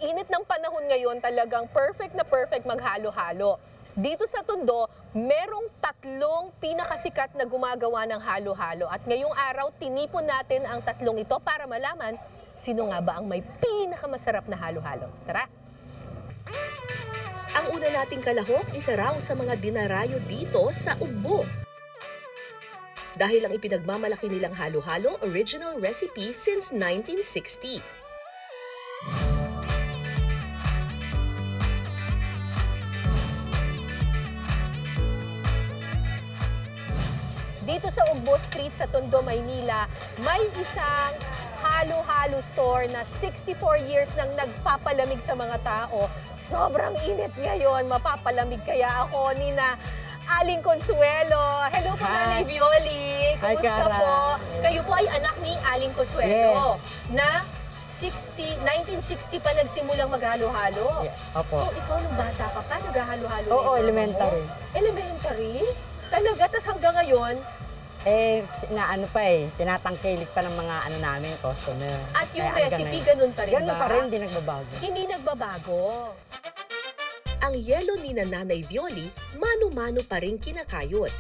init ng panahon ngayon, talagang perfect na perfect maghalo-halo. Dito sa Tondo, merong 3 pinakasikat na gumagawa ng halo-halo. At ngayong araw, tinipon natin ang 3 ito para malaman sino nga ba ang may pinakamasarap na halo-halo. Tara! Ang una nating kalahok, isa raw sa mga dinarayo dito sa Ugbo. Dahil ang ipinagmamalaki nilang halo-halo, original recipe since 1960. Dito sa Ugbo Street sa Tondo, Maynila, may isang halo-halo store na 64 years nang nagpapalamig sa mga tao. Sobrang init ngayon, mapapalamig kaya ako ni na Aling Consuelo. Hello po, Nanay Violi. Kumusta po? Kayo po ay anak ni Aling Consuelo. Yes. Na 1960 pa nagsimulang maghalo-halo. Yes, opo. So ikaw nung bata ka pa, naghahalo-halo? Oo, elementary. Elementary? Talaga? Tapos hanggang ngayon? Tinatangkilik pa ng mga namin, customer. At yung Kaya recipe, ganun pa rin ba? Ganun pa rin, hindi nagbabago. Hindi nagbabago. Ang yelo ni Nanay Violi, mano-mano pa rin kinakayod.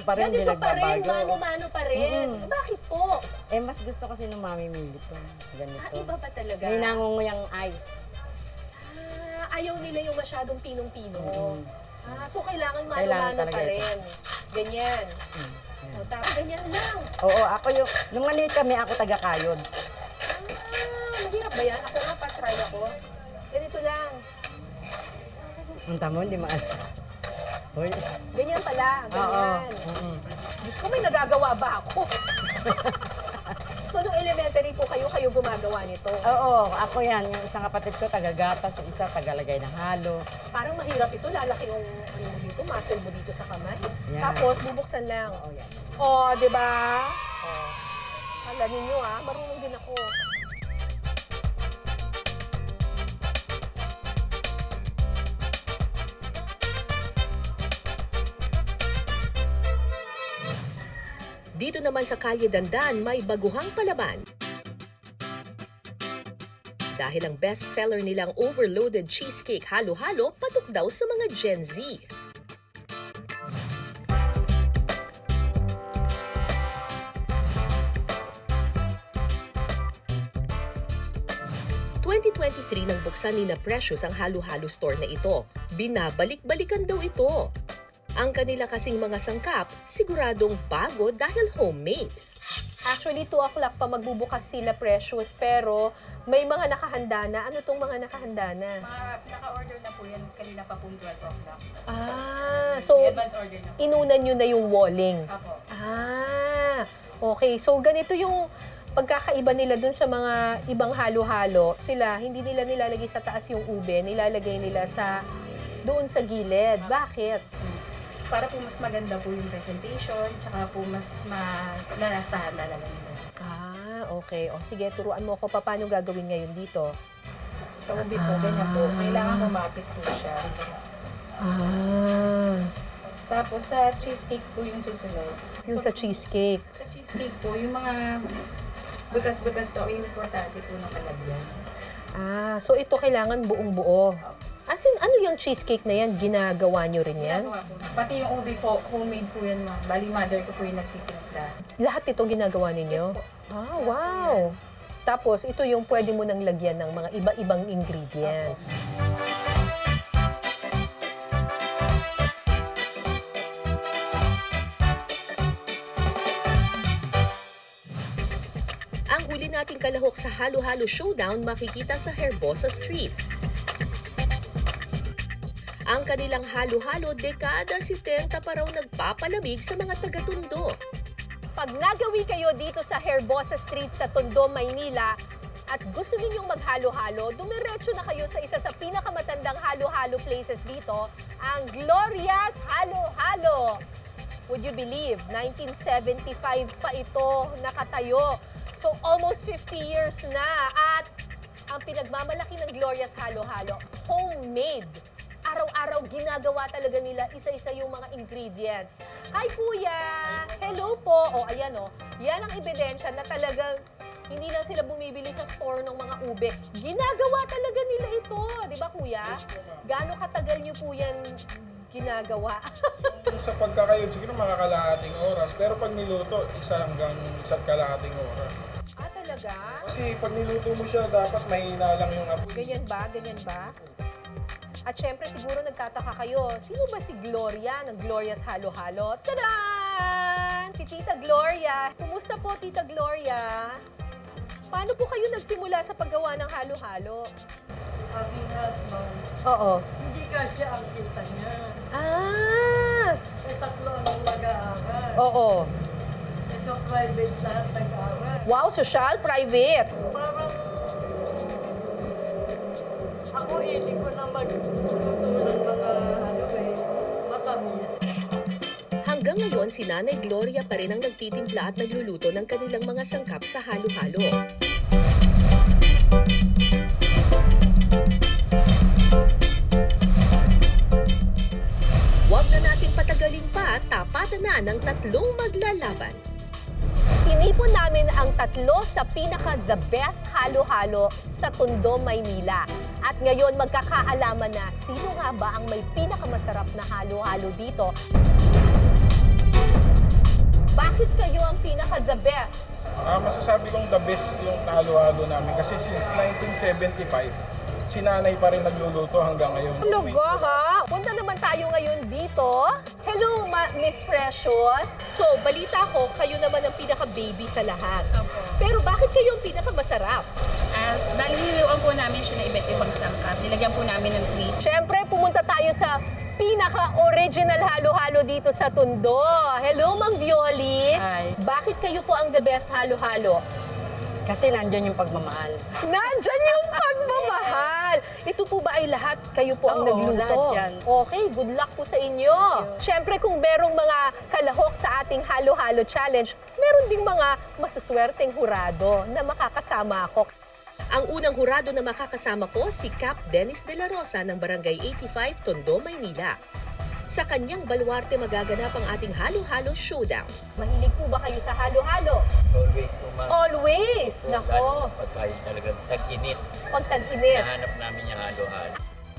Ganito pa rin, mano-mano pa rin. Bakit po? Mas gusto kasi ng mamimili ko. Ganito. Iba ba talaga? May nangunguyang ice. Ayaw nila yung masyadong pinong-pino. So kailangan Kailangan mano-mano talaga pa rin. Ganyan. O, tapos ganyan lang. Oo, ako nung maliit kami, ako taga-kayod. Mahirap ba yan? Ako nga, pa-try ako. Ganito lang. Punta mo, hindi maano. Hoy. Ganyan pala, ganyan. Oo. Diyos ko, may nagagawa ba ako? So, nung elementary po kayo gumagawa nito? Oo, ako yan. Yung isang kapatid ko, taga-gatas. Yung isa, tagalagay ng halo. Parang mahirap ito. Lalaki yung muscle mo dito sa kamay. Yan. Tapos, bubuksan lang. Oo, yan. O, di ba? O. Kala ninyo marunong din ako. Dito naman sa Kalye Dandan, may baguhang palaban. Dahil ang best-seller nilang overloaded cheesecake halo-halo patok daw sa mga Gen Z. ...2023 nang buksan ni na Precious ang halo-halo store na ito. Binabalik-balikan daw ito. Ang kanila kasing mga sangkap, siguradong bago dahil homemade. Actually, 2 o'clock pa magbubukas sila Precious, pero may mga nakahanda na. Ano tong mga nakahanda na? Naka-order na po yan. Kanina pa po 12 o'clock. So advance order na po. inunan nyo na yung walling. Apo. Okay. So ganito yung pagkakaiba nila dun sa mga ibang halo-halo. Sila, hindi nila nilalagay sa taas yung ube, nilalagay nila doon sa gilid. Bakit? Para po mas maganda po yung presentation, tsaka po mas malalasahan na lang nila. Okay. O sige, turuan mo ako paano gagawin ngayon dito. Sa ubi po, ganyan po. Kailangan humapit po siya. Tapos sa cheesecake po yung susunod. Yung sa cheesecake. Sa cheesecake po, yung mga butas-butas to, yung importante po ng kalagyan. So ito kailangan buong buo. As in, ano yung cheesecake na yan? Ginagawa nyo rin yan? Ginagawa po. Pati yung ubi po, homemade po yan, ma'am. Bali, mother ko po yung nagtitimpla. Lahat ito ginagawa ninyo? Yes po. Wow! Tapos, ito yung pwede mo nang lagyan ng mga iba-ibang ingredients. Ang huli nating kalahok sa Halo-Halo Showdown makikita sa Herbosa Street. Ang kanilang halo-halo dekada 70 pa raw nagpapalamig sa mga taga-Tondo. Pag nagawi kayo dito sa Herbosa Street sa Tondo, Maynila, at gusto ninyong maghalo-halo, dumiretso na kayo sa isa sa pinakamatandang halo-halo places dito, ang Gloria's Halo-Halo. Would you believe, 1975 pa ito nakatayo. So almost 50 years na. At ang pinagmamalaki ng Gloria's Halo-Halo, homemade. Araw-araw ginagawa talaga nila isa-isa yung mga ingredients. Hi, Kuya! Hello po! O, ayan o. Yan ang ebidensya na talagang Hindi lang sila bumibili sa store ng mga ube. Ginagawa talaga nila ito. Di ba, kuya? Gaano katagal niyo po yan ginagawa? Yung sa pagkakayod, siguro mga kalahating oras. Pero pag niluto, 1 hanggang 1.5 oras. Ah, talaga? Kasi pag niluto mo siya, dapat mahina lang yung apoy. Ganyan ba? Ganyan ba? At syempre, siguro nagtataka kayo, sino ba si Gloria ng Gloria's Halo-Halo? Tadaan! Si Tita Gloria. Kumusta po, Tita Gloria? Paano po kayo nagsimula sa paggawa ng halo-halo? Aking husband, Oo. hindi kasi ang kita niya. Ah! Eh, 3 ang nag-aaral. Oo. Eh, so private lahat nag-aaral. Wow, social, private. Parang, ako hiling ko na magluto ng mga, matamis. Hanggang ngayon, si Nanay Gloria pa rin ang nagtitimpla at nagluluto ng kanilang mga sangkap sa halo-halo. Huwag na nating patagalin pa, tapatan na ng 3 maglalaban. Tinipon namin ang 3 sa pinaka-the best halo-halo sa Tondo, Maynila. At ngayon magkakaalaman na sino nga ba ang may pinakamasarap na halo-halo dito. Bakit kayo ang pinaka-the best? Masasabi kong the best yung halo-halo namin. Kasi since 1975, si nanay pa rin nagluluto hanggang ngayon. Talaga ha? Punta naman tayo ngayon dito. Hello, Miss Precious. So, balita ko, kayo naman ang pinaka-baby sa lahat. Pero bakit kayo ang pinaka-masarap? Dahil nililuan po namin siya na iba't ibang sangkap. Nilagyan po namin ng twist. Siyempre, pumunta tayo sa pinaka-original halo-halo dito sa Tondo. Hello, Mang Violi. Hi. Bakit kayo po ang the best halo-halo? Kasi nandyan yung pagmamahal. Nandyan yung pagmamahal. Ito po ba ay lahat kayo po ang Oo, nagluto? lahat yan. Okay, good luck po sa inyo. Siyempre, kung merong mga kalahok sa ating halo-halo challenge, meron ding mga masuswerteng hurado na makakasama ako. Ang unang hurado na makakasama ko si Cap Dennis de la Rosa ng Barangay 85, Tondo, Maynila. Sa kanyang baluarte magaganap ang ating halo-halo showdown. Mahilig po ba kayo sa halo-halo? Always po, ma'am. Always! Nako, Pagkain talagang tag-init. pag tag-init. Nahanap namin yung halo-halo.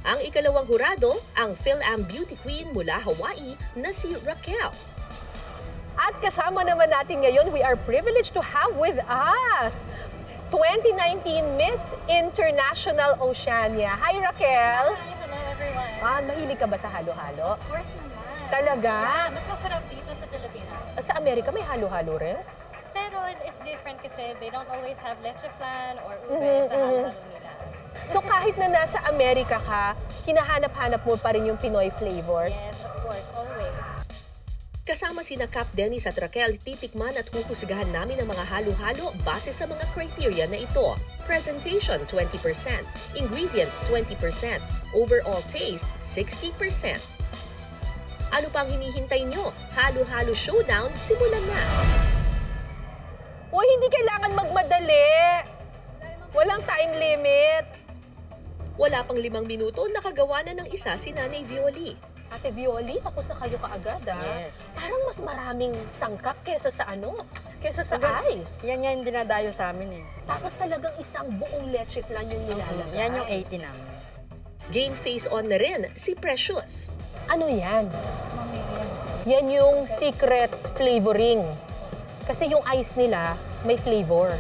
Ang ikalawang hurado, ang Phil-Am Beauty Queen mula Hawaii na si Raquel. At kasama naman natin ngayon, we are privileged to have with us 2019 Miss International Oceania. Hi, Raquel! Hi, hello everyone. Mahilig ka ba sa halo-halo? Of course naman. Talaga? Yeah, mas masarap dito sa Pilipinas. Sa Amerika may halo-halo rin? Pero it's different kasi they don't always have leche flan or ube sa halo-halo nila. So kahit na nasa Amerika ka, hinahanap-hanap mo pa rin yung Pinoy flavors? Yes, of course, always. Kasama sina Cap Dennis at Raquel, titikman at huhusgahan namin ang mga halo-halo base sa mga criteria na ito. Presentation, 20%. Ingredients, 20%. Overall taste, 60%. Ano pang hinihintay nyo? Halo-halo showdown, simulan na! Uy, hindi kailangan magmadali. Walang time limit. Wala pang 5 minuto, nakagawa na ng isa si Nanay Violi. Ate Violi, tapos na kayo kaagad, ah. Yes. Parang mas maraming sangkap kesa sa kesa sa ice. Yan yung dinadayo sa amin eh. Tapos talagang isang buong leche flan yung nilalagay. Yan yung 80 namin. Game face on na rin si Precious. Ano yan? Yan yung secret flavoring. Kasi yung ice nila may flavor.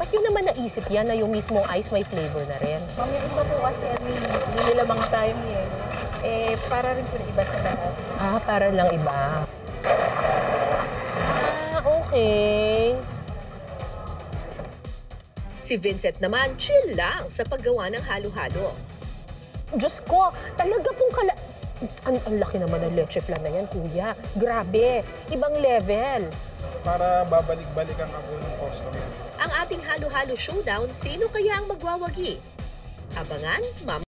Ba't yun naman naisip yan na yung mismong ice may flavor na rin? Ma'am, yung iba po kasi hindi nila mga time eh. Eh, para rin po iba sa lahat. Ah, para lang iba. Ah, okay. Si Vincent naman, chill lang sa paggawa ng halo-halo. Diyos ko, talaga pong ang laki naman ng leche flan na yan, kuya. Grabe, ibang level. Para babalik-balikan ako ng customer. Ang ating halo-halo showdown, sino kaya ang magwawagi? Abangan, Ma'am.